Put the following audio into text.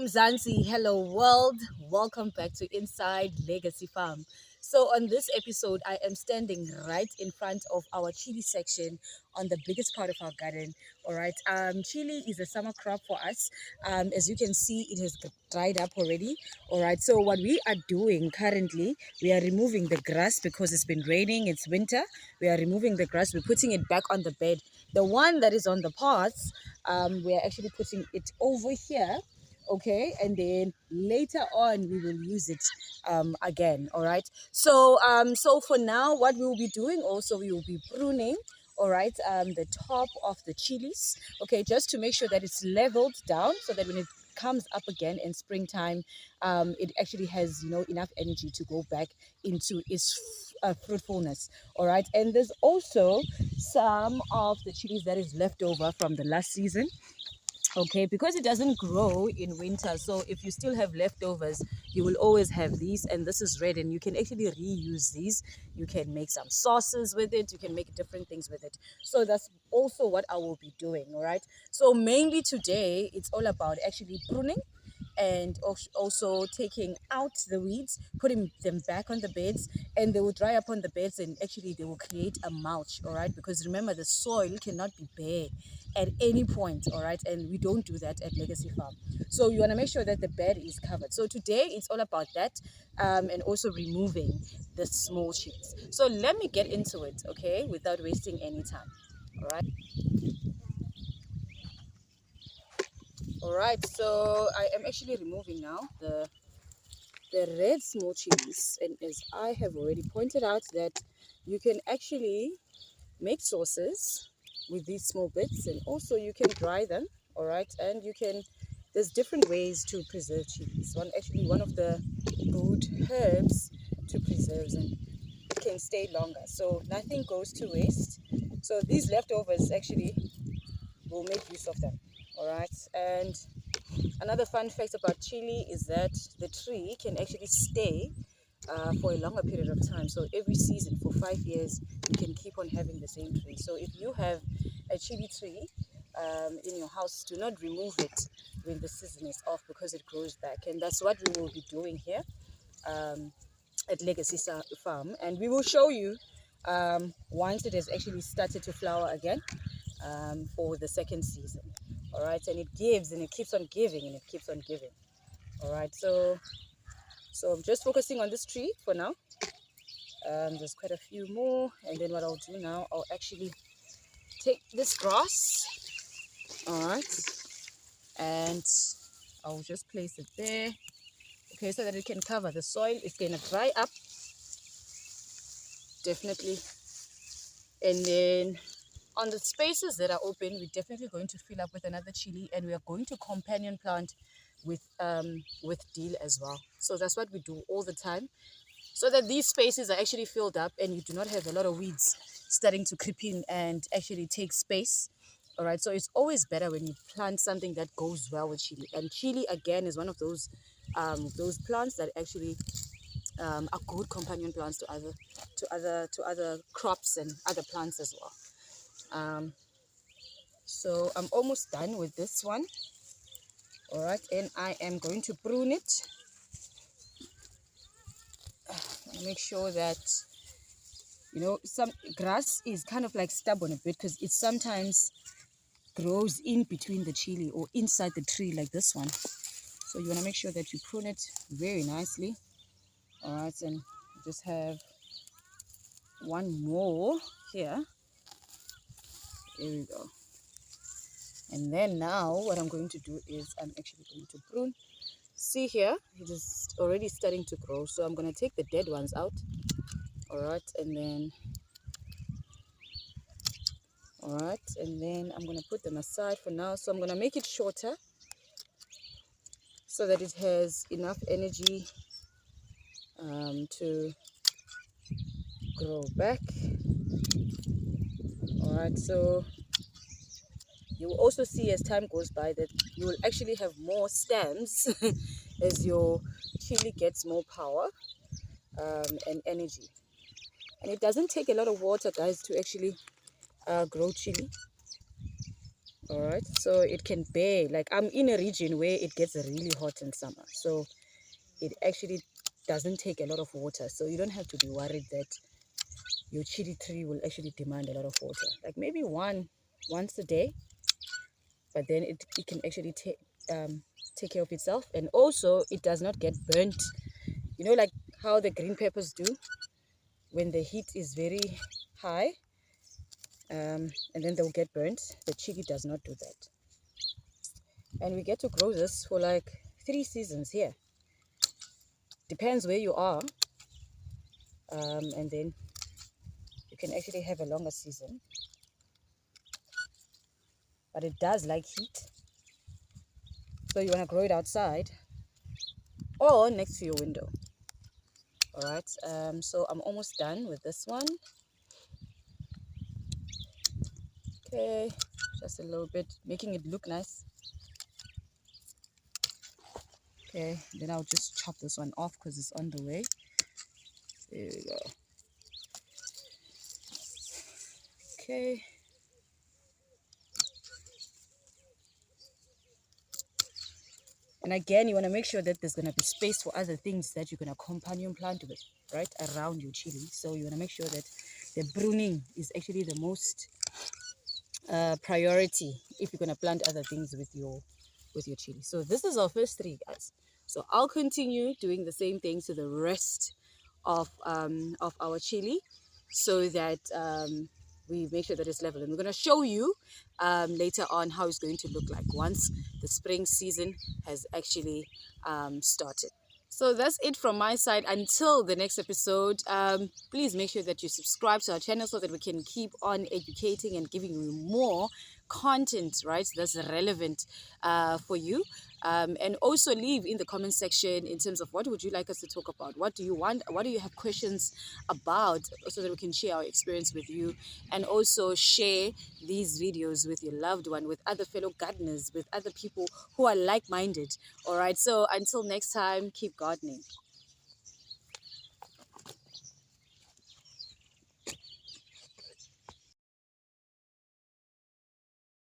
Mzansi, hello world. Welcome back to Inside Legacy Farm. So on this episode, I am standing right in front of our chili section on the biggest part of our garden. All right. Chili is a summer crop for us. As you can see, it has dried up already. All right. So what we are doing currently, we are removing the grass because it's been raining. It's winter. We are removing the grass. We're putting it back on the bed. The one that is on the pots, we are actually putting it over here, okay, and then later on we will use it again. All right, so for now what we will be doing also, we will be pruning, all right, the top of the chilies, okay, just to make sure that it's leveled down so that when it comes up again in springtime, it actually has, enough energy to go back into its fruitfulness. All right, and there's also some of the chilies that is left over from the last season, okay, because it doesn't grow in winter. So if you still have leftovers, you will always have these, and this is red, and you can actually reuse these. You can make some sauces with it, you can make different things with it. So that's also what I will be doing. All right, so mainly today it's all about actually pruning and also taking out the weeds, putting them back on the beds, and they will dry up on the beds, and actually they will create a mulch. All right, because remember, the soil cannot be bare at any point. All right, and we don't do that at Legacy Farm. So you want to make sure that the bed is covered. So today it's all about that, and also removing the small chilies. So let me get into it, okay, without wasting any time. All right. All right, so I am actually removing now the red small chilies, and as I have already pointed out, that you can actually make sauces with these small bits, and also you can dry them. All right, and you can, there's different ways to preserve chilies. One of the good herbs to preserve, and it can stay longer, so nothing goes to waste. So these leftovers actually will make use of them. All right, and another fun fact about chili is that the tree can actually stay for a longer period of time. So every season for 5 years, you can keep on having the same tree. So if you have a chili tree in your house, do not remove it when the season is off, because it grows back. And that's what we will be doing here at Legacy Farm. And we will show you once it has actually started to flower again for the second season. All right, and it gives, and it keeps on giving, and it keeps on giving. All right, so I'm just focusing on this tree for now. There's quite a few more, and then what I'll do now, I'll actually take this grass, all right, and I'll just place it there, okay, so that it can cover the soil. It's going to dry up, definitely, and then on the spaces that are open, we're definitely going to fill up with another chili, and we are going to companion plant with deal as well. So that's what we do all the time, so that these spaces are actually filled up and you do not have a lot of weeds starting to creep in and actually take space. All right, so it's always better when you plant something that goes well with chili. And chili again is one of those plants that actually are good companion plants to other crops and other plants as well. So I'm almost done with this one. All right, and I am going to prune it. Make sure that, some grass is kind of like stubborn a bit, because it sometimes grows in between the chili or inside the tree like this one. So you want to make sure that you prune it very nicely. All right, and just have one more here. There we go. And then now what I'm going to do is I'm actually going to prune. See here, it is already starting to grow, so I'm going to take the dead ones out. All right, and then I'm going to put them aside for now. So I'm going to make it shorter so that it has enough energy to grow back. All right, so you will also see as time goes by that you will actually have more stems as your chili gets more power and energy. And it doesn't take a lot of water, guys, to actually grow chili. All right, so it can bear, like I'm in a region where it gets really hot in summer, so it actually doesn't take a lot of water, so you don't have to be worried that your chili tree will actually demand a lot of water, like maybe once a day, but then it can actually take care of itself. And also it does not get burnt, like how the green peppers do when the heat is very high, and then they'll get burnt. The chili does not do that, and we get to grow this for like 3 seasons here. Depends where you are, and then you can actually have a longer season, but it does like heat, so you want to grow it outside or next to your window. All right, so I'm almost done with this one. Okay, just a little bit, making it look nice. Okay, then I'll just chop this one off because it's on the way. There we go. Okay. And again, you want to make sure that there's going to be space for other things that you're going to companion plant with, right, around your chili. So you want to make sure that the pruning is actually the most priority if you're going to plant other things with your chili. So this is our first 3, guys. So I'll continue doing the same thing to the rest of our chili, so that we make sure that it's level. And we're going to show you later on how it's going to look like once the spring season has actually started. So that's it from my side. Until the next episode, please make sure that you subscribe to our channel so that we can keep on educating and giving you more content, right, that's relevant for you. And also leave in the comment section in terms of what would you like us to talk about, what do you want, what do you have questions about, so that we can share our experience with you. And also share these videos with your loved one, with other fellow gardeners, with other people who are like-minded. All right, so until next time, keep gardening.